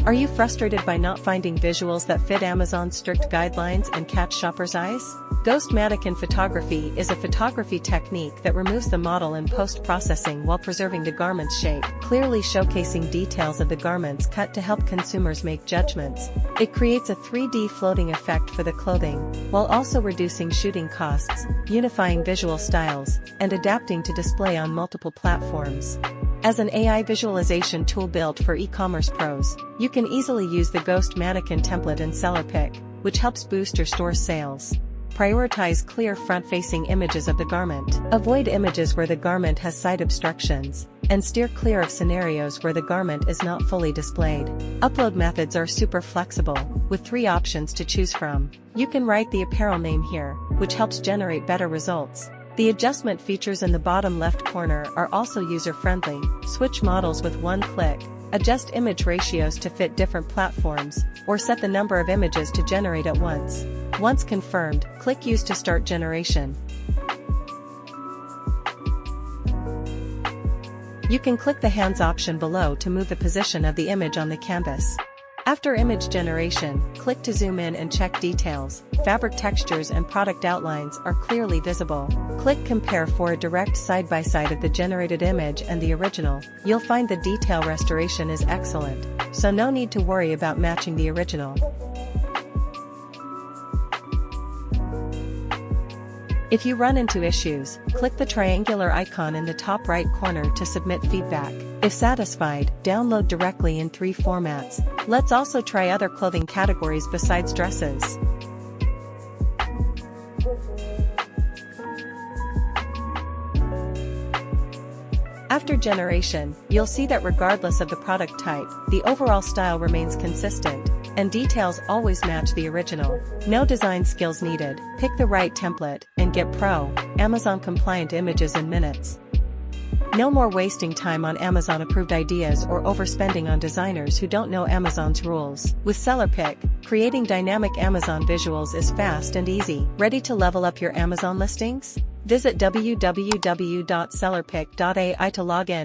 Are you frustrated by not finding visuals that fit Amazon's strict guidelines and catch shoppers' eyes? Ghost mannequin photography is a photography technique that removes the model in post-processing while preserving the garment's shape, clearly showcasing details of the garment's cut to help consumers make judgments. It creates a 3D floating effect for the clothing, while also reducing shooting costs, unifying visual styles, and adapting to display on multiple platforms. As an AI visualization tool built for e-commerce pros, you can easily use the Ghost Mannequin template in SellerPic, which helps boost your store's sales. Prioritize clear front-facing images of the garment. Avoid images where the garment has side obstructions, and steer clear of scenarios where the garment is not fully displayed. Upload methods are super flexible, with 3 options to choose from. You can write the apparel name here, which helps generate better results. The adjustment features in the bottom left corner are also user-friendly. Switch models with one click, adjust image ratios to fit different platforms, or set the number of images to generate at once. Once confirmed, click Use to start generation. You can click the hands option below to move the position of the image on the canvas. After image generation, click to zoom in and check details. Fabric textures and product outlines are clearly visible. Click Compare for a direct side-by-side of the generated image and the original. You'll find the detail restoration is excellent, so no need to worry about matching the original. If you run into issues, click the triangular icon in the top right corner to submit feedback. If satisfied, download directly in 3 formats. Let's also try other clothing categories besides dresses. After generation, you'll see that regardless of the product type, the overall style remains consistent, and details always match the original. No design skills needed. Pick the right template, and get pro, Amazon-compliant images in minutes. No more wasting time on Amazon-approved ideas or overspending on designers who don't know Amazon's rules. With SellerPic, creating dynamic Amazon visuals is fast and easy. Ready to level up your Amazon listings? Visit www.sellerpic.ai to log in.